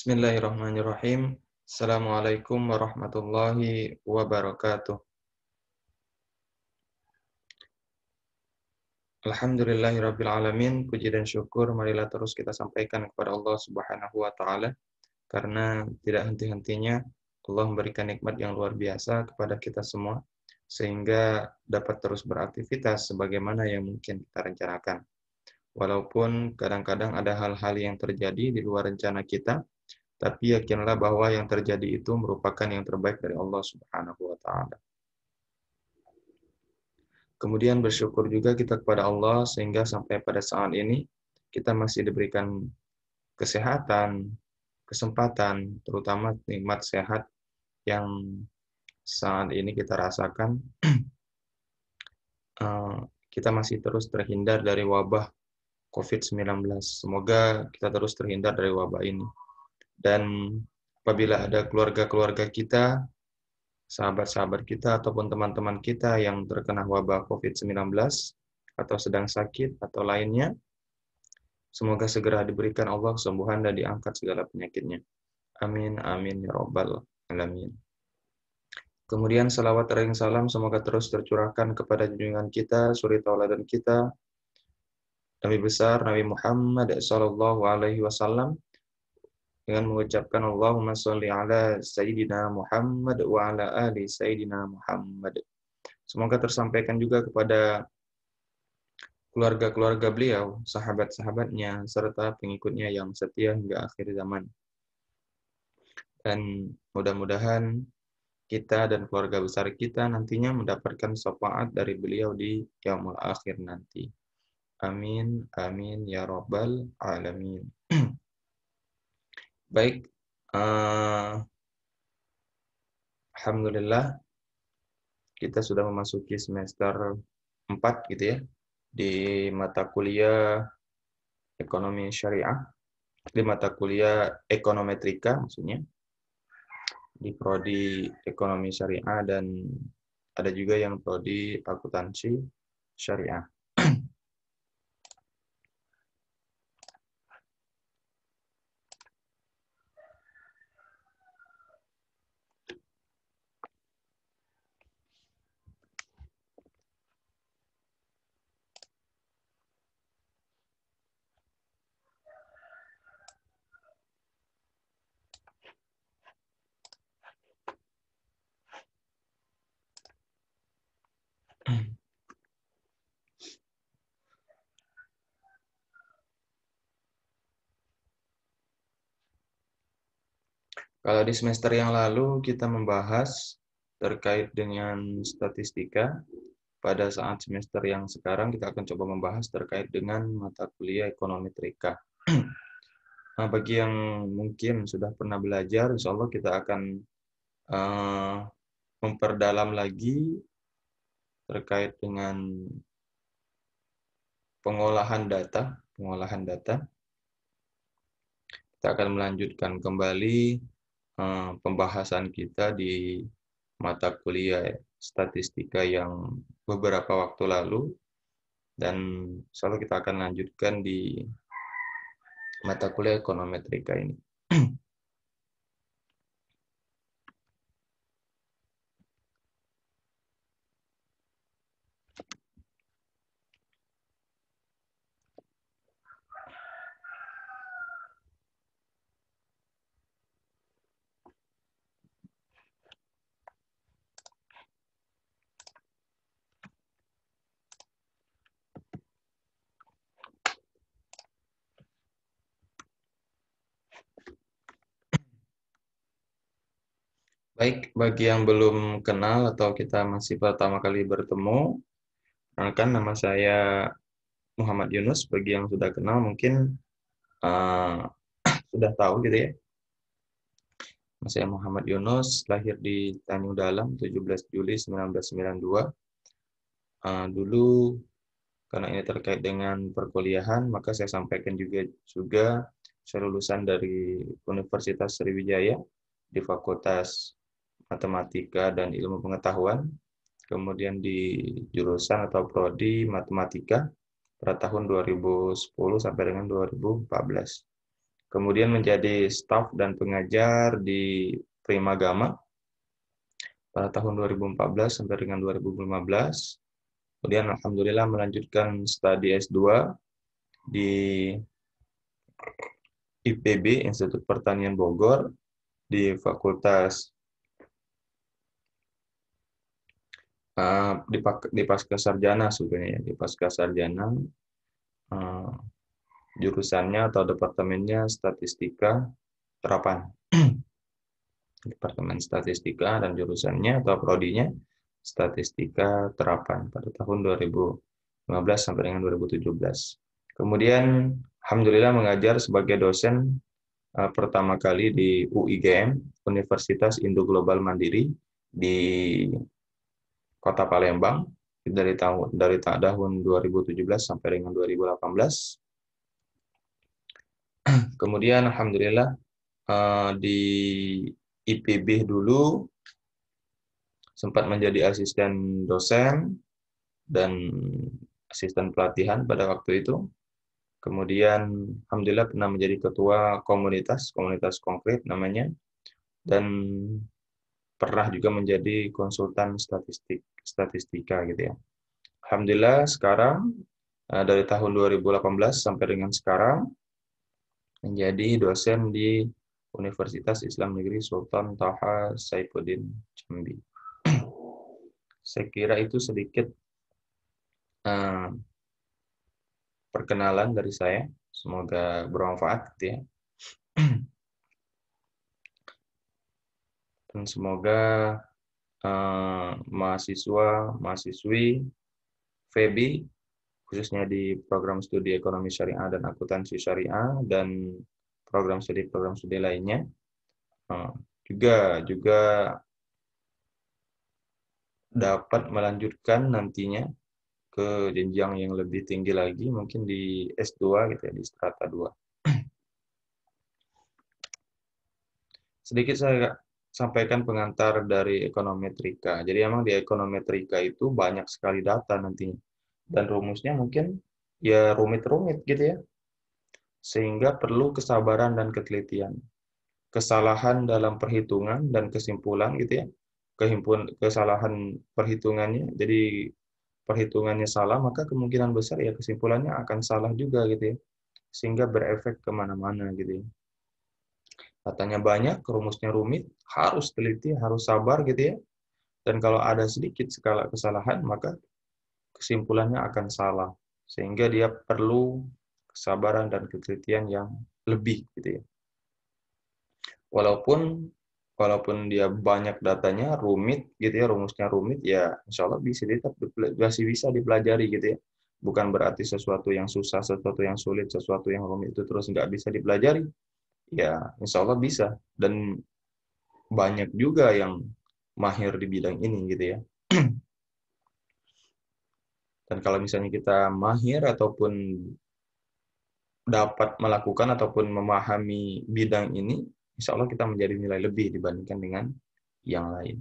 Bismillahirrahmanirrahim. Assalamualaikum warahmatullahi wabarakatuh. Alhamdulillahirabbil alamin. Puji dan syukur marilah terus kita sampaikan kepada Allah Subhanahu wa taala karena tidak henti-hentinya Allah memberikan nikmat yang luar biasa kepada kita semua sehingga dapat terus beraktivitas sebagaimana yang mungkin kita rencanakan. Walaupun kadang-kadang ada hal-hal yang terjadi di luar rencana kita, tapi yakinlah bahwa yang terjadi itu merupakan yang terbaik dari Allah Subhanahu wa taala. Kemudian bersyukur juga kita kepada Allah sehingga sampai pada saat ini kita masih diberikan kesehatan, kesempatan, terutama nikmat sehat yang saat ini kita rasakan. Kita masih terus terhindar dari wabah COVID-19. Semoga kita terus terhindar dari wabah ini. Dan apabila ada keluarga-keluarga kita, sahabat-sahabat kita, ataupun teman-teman kita yang terkena wabah COVID-19, atau sedang sakit, atau lainnya, semoga segera diberikan Allah kesembuhan dan diangkat segala penyakitnya. Amin, amin, ya Rabbal alamin. Kemudian salawat dan salam semoga terus tercurahkan kepada junjungan kita, suri tauladan kita, Nabi besar Nabi Muhammad sallallahu alaihi wasallam, dengan mengucapkan Allahumma sholli ala Sayyidina Muhammad wa ala ali Sayyidina Muhammad. Semoga tersampaikan juga kepada keluarga-keluarga beliau, sahabat-sahabatnya, serta pengikutnya yang setia hingga akhir zaman. Dan mudah-mudahan kita dan keluarga besar kita nantinya mendapatkan syafaat dari beliau di yaumul akhir nanti. Amin, amin, ya Rabbal alamin. Baik, alhamdulillah kita sudah memasuki semester 4 gitu ya, di mata kuliah ekonomi syariah, di mata kuliah ekonometrika maksudnya, di prodi ekonomi syariah, dan ada juga yang prodi akuntansi syariah. Kalau di semester yang lalu kita membahas terkait dengan statistika, pada saat semester yang sekarang kita akan coba membahas terkait dengan mata kuliah ekonometrika. Nah, bagi yang mungkin sudah pernah belajar, insya Allah kita akan memperdalam lagi terkait dengan pengolahan data. Kita akan melanjutkan kembali pembahasan kita di mata kuliah statistika yang beberapa waktu lalu, dan insya Allah kita akan lanjutkan di mata kuliah ekonometrika ini. Baik, bagi yang belum kenal atau kita masih pertama kali bertemu, perkenalkan nama saya Muhammad Yunus. Bagi yang sudah kenal mungkin sudah tahu gitu ya. Saya Muhammad Yunus, lahir di Tanjung Dalam 17 Juli 1992. Dulu karena ini terkait dengan perkuliahan, maka saya sampaikan juga saya lulusan dari Universitas Sriwijaya di Fakultas Matematika dan Ilmu Pengetahuan, kemudian di jurusan atau prodi Matematika pada tahun 2010 sampai dengan 2014. Kemudian menjadi staf dan pengajar di Primagama pada tahun 2014 sampai dengan 2015. Kemudian alhamdulillah melanjutkan studi S2 di IPB, Institut Pertanian Bogor, di Fakultas di Pascasarjana sebenarnya, di Pascasarjana, jurusannya atau departemennya Statistika Terapan. Departemen Statistika dan jurusannya atau prodinya Statistika Terapan pada tahun 2015 sampai dengan 2017. Kemudian alhamdulillah mengajar sebagai dosen pertama kali di UIGM, Universitas Indo Global Mandiri di Kota Palembang dari tahun 2017 sampai dengan 2018. Kemudian alhamdulillah di IPB dulu sempat menjadi asisten dosen dan asisten pelatihan pada waktu itu. Kemudian alhamdulillah pernah menjadi ketua komunitas konkret namanya, dan pernah juga menjadi konsultan statistika gitu ya. Alhamdulillah sekarang dari tahun 2018 sampai dengan sekarang menjadi dosen di Universitas Islam Negeri Sultan Taha Saifuddin Jambi. Saya kira itu sedikit perkenalan dari saya. Semoga bermanfaat ya. Dan semoga mahasiswa-mahasiswi FEBI, khususnya di program studi ekonomi syariah dan akuntansi syariah dan program studi lainnya, juga dapat melanjutkan nantinya ke jenjang yang lebih tinggi lagi, mungkin di S2 gitu ya, di strata 2. Sedikit saya sampaikan pengantar dari ekonometrika. Jadi emang di ekonometrika itu banyak sekali data nantinya. Dan rumusnya mungkin ya rumit-rumit gitu ya. Sehingga perlu kesabaran dan ketelitian. Kesalahan dalam perhitungan dan kesimpulan gitu ya. Kesalahan perhitungannya, jadi perhitungannya salah, maka kemungkinan besar ya kesimpulannya akan salah juga gitu ya. Sehingga berefek kemana-mana gitu ya. Datanya banyak, rumusnya rumit, harus teliti, harus sabar gitu ya. Dan kalau ada sedikit skala kesalahan, maka kesimpulannya akan salah. Sehingga dia perlu kesabaran dan ketelitian yang lebih gitu ya. Walaupun dia banyak datanya, rumit gitu ya, rumusnya rumit, ya insya Allah masih bisa dipelajari gitu ya. Bukan berarti sesuatu yang susah, sesuatu yang sulit, sesuatu yang rumit itu terus nggak bisa dipelajari. Ya insya Allah bisa. Dan banyak juga yang mahir di bidang ini gitu ya. Dan kalau misalnya kita mahir ataupun dapat melakukan ataupun memahami bidang ini, insya Allah kita menjadi nilai lebih dibandingkan dengan yang lain.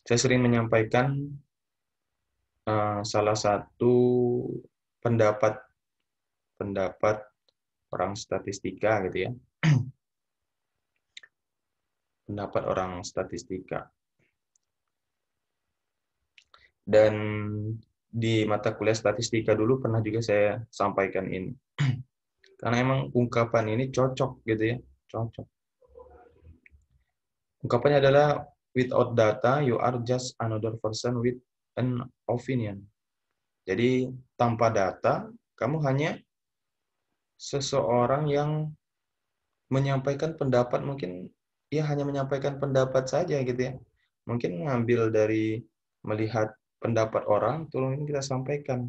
Saya sering menyampaikan salah satu pendapat orang statistika gitu ya. Pendapat orang statistika. Dan di mata kuliah statistika dulu pernah juga saya sampaikan ini. Karena emang ungkapan ini cocok gitu ya. Cocok. Ungkapannya adalah, without data, you are just another person with an opinion. Jadi, tanpa data, kamu hanya seseorang yang menyampaikan pendapat, mungkin ya hanya menyampaikan pendapat saja gitu ya. Mungkin mengambil dari melihat pendapat orang, tolong ini kita sampaikan.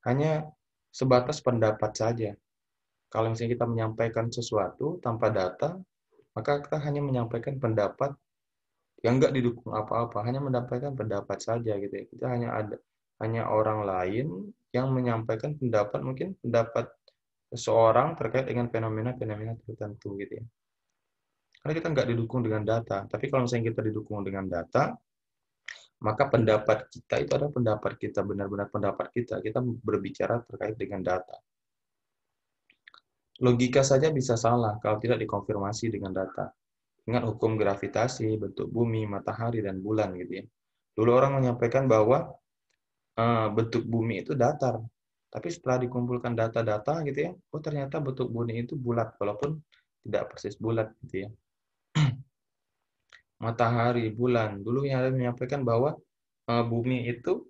Hanya sebatas pendapat saja. Kalau misalnya kita menyampaikan sesuatu tanpa data, maka kita hanya menyampaikan pendapat yang enggak didukung apa-apa, hanya menyampaikan pendapat saja gitu ya. Kita hanya orang lain yang menyampaikan pendapat, mungkin pendapat seseorang terkait dengan fenomena-fenomena tertentu gitu ya. Karena kita nggak didukung dengan data. Tapi kalau misalnya kita didukung dengan data, Maka pendapat kita itu adalah pendapat kita, benar-benar pendapat kita. Kita berbicara terkait dengan data. Logika saja bisa salah kalau tidak dikonfirmasi dengan data. Ingat hukum gravitasi, bentuk bumi, matahari, dan bulan gitu ya. Dulu orang menyampaikan bahwa bentuk bumi itu datar. Tapi setelah dikumpulkan data-data gitu ya, oh ternyata bentuk bumi itu bulat, walaupun tidak persis bulat gitu ya. Matahari, bulan, dulu yang ada menyampaikan bahwa bumi itu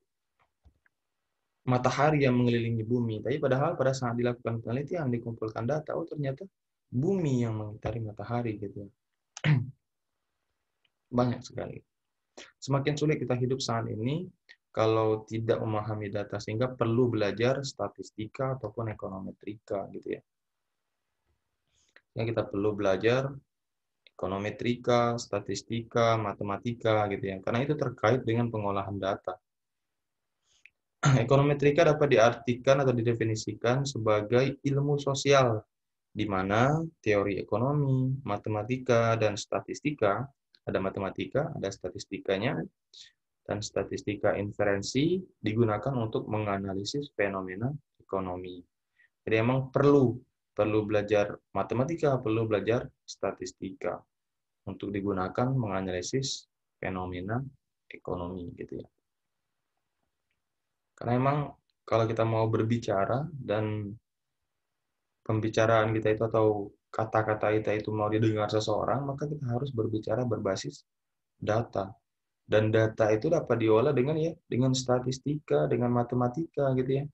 matahari yang mengelilingi bumi. Tapi padahal pada saat dilakukan penelitian, dikumpulkan data, oh ternyata bumi yang mengitari matahari gitu ya. Banyak sekali. Semakin sulit kita hidup saat ini kalau tidak memahami data, sehingga perlu belajar statistika ataupun ekonometrika gitu ya. Kita perlu belajar ekonometrika, statistika, matematika gitu ya. Karena itu terkait dengan pengolahan data. Ekonometrika dapat diartikan atau didefinisikan sebagai ilmu sosial di mana teori ekonomi, matematika, dan statistika, ada matematika, ada statistikanya, dan statistika inferensi digunakan untuk menganalisis fenomena ekonomi. Jadi emang perlu belajar matematika, perlu belajar statistika untuk digunakan menganalisis fenomena ekonomi gitu ya. Karena emang kalau kita mau berbicara dan pembicaraan kita itu atau kata-kata kita itu mau didengar seseorang, maka kita harus berbicara berbasis data. Dan data itu dapat diolah dengan statistika, dengan matematika gitu ya.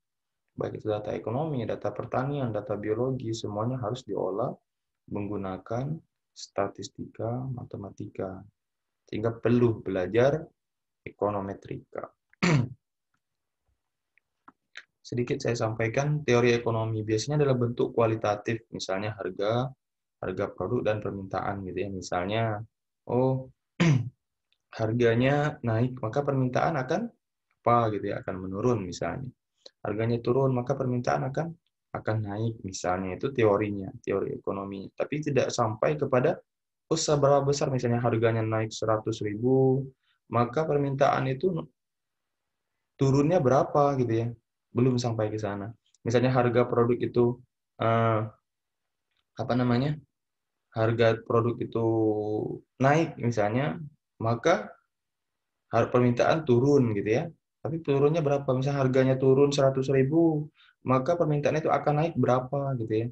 Baik itu data ekonomi, data pertanian, data biologi, semuanya harus diolah menggunakan statistika, matematika. Sehingga perlu belajar ekonometrika. Sedikit saya sampaikan teori ekonomi biasanya adalah bentuk kualitatif, misalnya harga produk dan permintaan gitu ya. Misalnya, oh harganya naik, maka permintaan akan apa gitu ya, akan menurun misalnya. Harganya turun, maka permintaan akan naik misalnya. Itu teorinya, teori ekonomi. Tapi tidak sampai kepada seberapa besar misalnya harganya naik 100.000, maka permintaan itu turunnya berapa gitu ya. Belum sampai ke sana. Misalnya harga produk itu eh, apa namanya? Harga produk itu naik misalnya, maka permintaan turun gitu ya. Tapi turunnya berapa? Misalnya harganya turun 100.000, maka permintaan itu akan naik berapa gitu ya.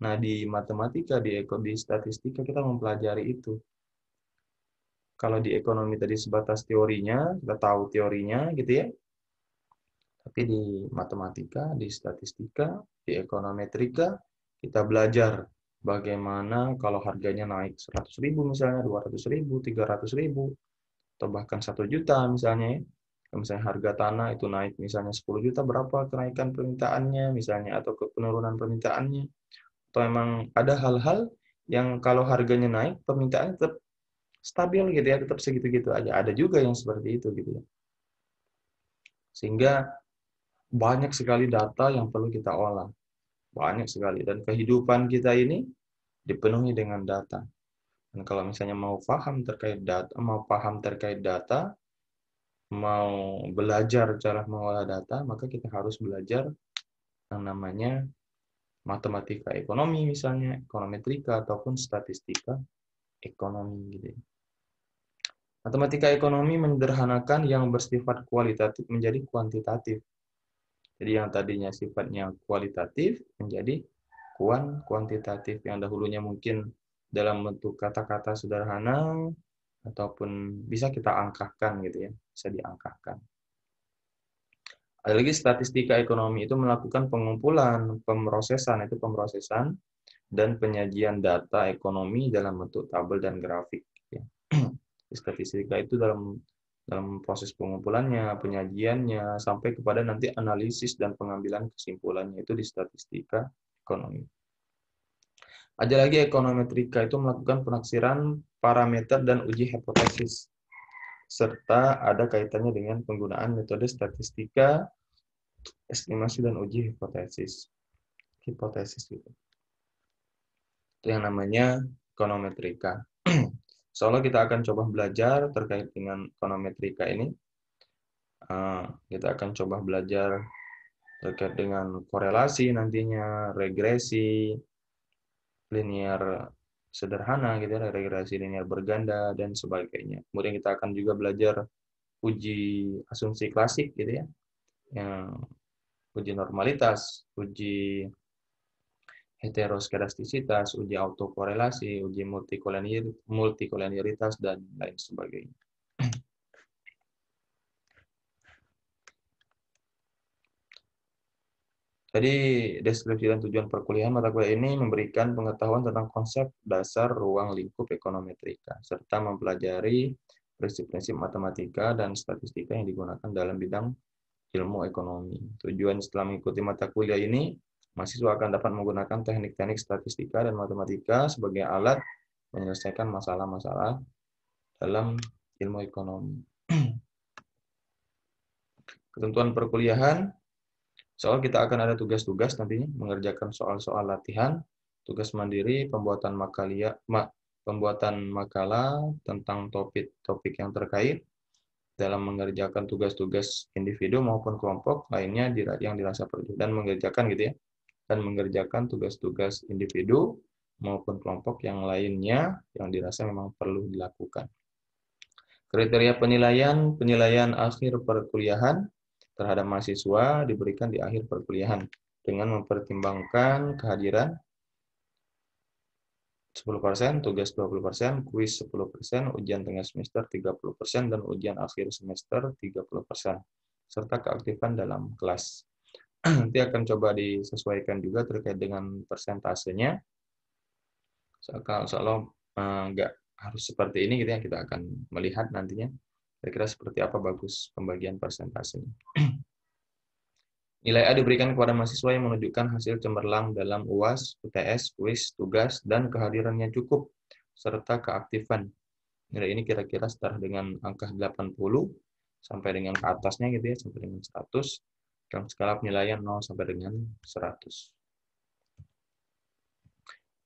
Nah, di matematika, di statistika kita mempelajari itu. Kalau di ekonomi tadi sebatas teorinya, kita tahu teorinya gitu ya. Tapi di matematika, di statistika, di ekonometrika, kita belajar bagaimana kalau harganya naik 100.000 misalnya, 200.000, 300.000, atau bahkan 1 juta misalnya ya. Misalnya harga tanah itu naik misalnya 10 juta, berapa kenaikan permintaannya misalnya, atau penurunan permintaannya. Atau memang ada hal-hal yang kalau harganya naik, permintaannya tetap stabil gitu ya, tetap segitu-gitu aja. Ada juga yang seperti itu gitu ya. Sehingga banyak sekali data yang perlu kita olah. Banyak sekali. Dan kehidupan kita ini dipenuhi dengan data. Dan kalau misalnya mau paham terkait data, mau belajar cara mengolah data, maka kita harus belajar yang namanya matematika ekonomi misalnya, ekonometrika, ataupun statistika ekonomi gitu. Matematika ekonomi menyederhanakan yang bersifat kualitatif menjadi kuantitatif. Jadi yang tadinya sifatnya kualitatif menjadi kuantitatif, yang dahulunya mungkin dalam bentuk kata-kata sederhana ataupun bisa kita angkakan gitu ya, bisa diangkakan. Ada lagi statistika ekonomi itu melakukan pengumpulan, pemrosesan dan penyajian data ekonomi dalam bentuk tabel dan grafik. Ya. Statistika itu dalam proses pengumpulannya, penyajiannya, sampai kepada nanti analisis dan pengambilan kesimpulannya itu di statistika ekonomi. Ada lagi ekonometrika itu melakukan penaksiran parameter dan uji hipotesis, serta ada kaitannya dengan penggunaan metode statistika, estimasi, dan uji hipotesis. Hipotesis gitu. Itu yang namanya ekonometrika. Insya Allah kita akan coba belajar terkait dengan ekonometrika ini. Kita akan coba belajar terkait dengan korelasi nantinya, regresi, linear sederhana gitu ya, regresi linear berganda dan sebagainya. Kemudian kita akan juga belajar uji asumsi klasik gitu ya, yang uji normalitas, uji heteroskedastisitas, uji autokorelasi, uji multikolenialitas dan lain sebagainya. Jadi, deskripsi dan tujuan perkuliahan mata kuliah ini memberikan pengetahuan tentang konsep dasar ruang lingkup ekonometrika, serta mempelajari prinsip-prinsip matematika dan statistika yang digunakan dalam bidang ilmu ekonomi. Tujuan setelah mengikuti mata kuliah ini, mahasiswa akan dapat menggunakan teknik-teknik statistika dan matematika sebagai alat menyelesaikan masalah-masalah dalam ilmu ekonomi. Ketentuan perkuliahan, soal kita akan ada tugas-tugas nantinya, mengerjakan soal-soal latihan, tugas mandiri, pembuatan makalah tentang topik-topik yang terkait, dalam mengerjakan tugas-tugas individu maupun kelompok lainnya yang dirasa perlu, dan mengerjakan gitu ya, dan mengerjakan tugas-tugas individu maupun kelompok yang lainnya yang dirasa memang perlu dilakukan. Kriteria penilaian akhir perkuliahan terhadap mahasiswa diberikan di akhir perkuliahan dengan mempertimbangkan kehadiran 10%, tugas 20%, kuis 10%, ujian tengah semester 30%, dan ujian akhir semester 30%, serta keaktifan dalam kelas. Nanti akan coba disesuaikan juga terkait dengan persentasenya. Kalau nggak harus seperti ini gitu ya, kita akan melihat nantinya kira-kira seperti apa bagus pembagian persentasenya. Nilai A diberikan kepada mahasiswa yang menunjukkan hasil cemerlang dalam UAS, UTS, kuis, tugas, dan kehadirannya cukup, serta keaktifan. Nilai ini kira-kira setara dengan angka 80 sampai dengan ke atasnya gitu ya, sampai dengan 100, dalam skala penilaian 0 sampai dengan 100.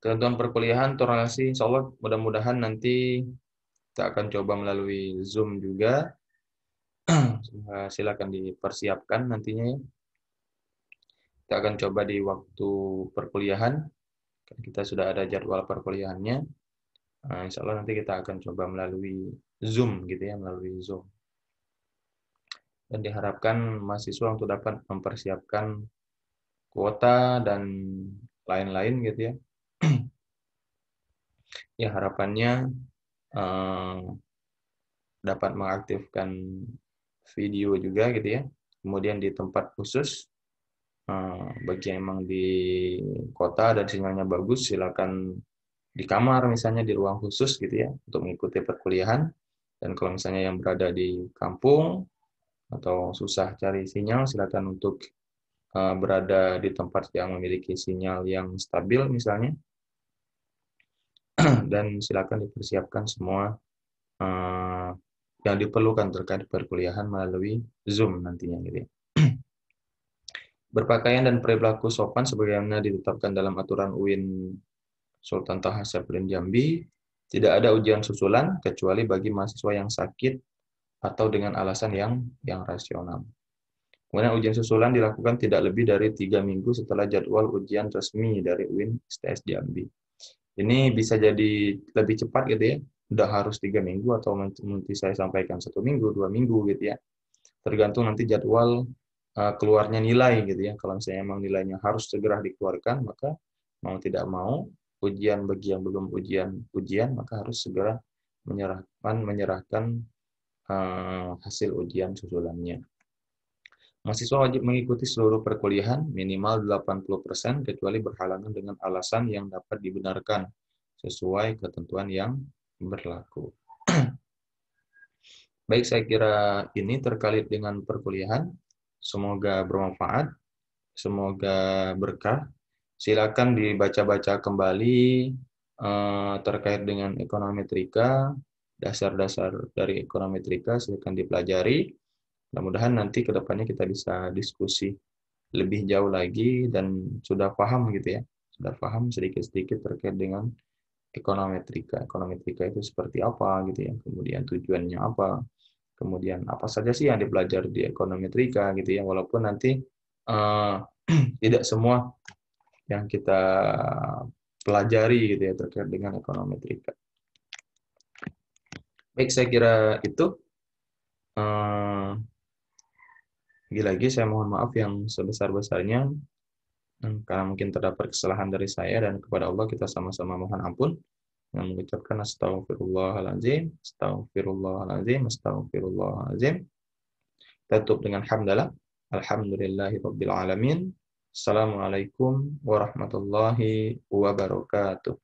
Ketentuan perkuliahan, toleransi, insya Allah mudah-mudahan nanti kita akan coba melalui Zoom juga. Silakan dipersiapkan nantinya ya. Kita akan coba di waktu perkuliahan. Kita sudah ada jadwal perkuliahannya. Insya Allah nanti kita akan coba melalui Zoom gitu ya, melalui Zoom. Dan diharapkan mahasiswa untuk dapat mempersiapkan kuota dan lain-lain gitu ya. Ya harapannya dapat mengaktifkan video juga gitu ya. Kemudian di tempat khusus, bagi yang memang di kota dan sinyalnya bagus, silakan di kamar misalnya di ruang khusus gitu ya untuk mengikuti perkuliahan. Dan kalau misalnya yang berada di kampung atau susah cari sinyal, silakan untuk berada di tempat yang memiliki sinyal yang stabil misalnya. Dan silakan dipersiapkan semua yang diperlukan terkait perkuliahan melalui Zoom nantinya gitu ya. Berpakaian dan perilaku sopan sebagaimana ditetapkan dalam aturan UIN Sultan Toha Saprin Jambi, tidak ada ujian susulan kecuali bagi mahasiswa yang sakit atau dengan alasan yang rasional. Kemudian ujian susulan dilakukan tidak lebih dari 3 minggu setelah jadwal ujian resmi dari UIN STS Jambi. Ini bisa jadi lebih cepat gitu ya, udah harus 3 minggu atau nanti saya sampaikan 1 minggu, 2 minggu gitu ya. Tergantung nanti jadwal keluarnya nilai gitu ya. Kalau misalnya memang nilainya harus segera dikeluarkan, maka mau tidak mau ujian bagi yang belum ujian maka harus segera menyerahkan hasil ujian susulannya. Mahasiswa wajib mengikuti seluruh perkuliahan minimal 80% kecuali berhalangan dengan alasan yang dapat dibenarkan sesuai ketentuan yang berlaku. Baik, saya kira ini terkait dengan perkuliahan. Semoga bermanfaat, semoga berkah. Silakan dibaca-baca kembali terkait dengan ekonometrika, dasar-dasar dari ekonometrika, silakan dipelajari. Mudah-mudahan nanti ke depannya kita bisa diskusi lebih jauh lagi dan sudah paham gitu ya, sudah paham sedikit-sedikit terkait dengan ekonometrika. Ekonometrika itu seperti apa gitu ya, kemudian tujuannya apa, kemudian apa saja sih yang dipelajari di ekonometrika gitu ya, walaupun nanti eh, tidak semua yang kita pelajari gitu ya terkait dengan ekonometrika. Baik, saya kira itu. Eh, Lagi-lagi saya mohon maaf yang sebesar-besarnya karena mungkin terdapat kesalahan dari saya, dan kepada Allah kita sama-sama mohon ampun dengan mengucapkan astagfirullahaladzim, astagfirullahaladzim, astagfirullahaladzim. Tutup dengan hamdalah. Alhamdulillahi rabbil alamin. Assalamualaikum warahmatullahi wabarakatuh.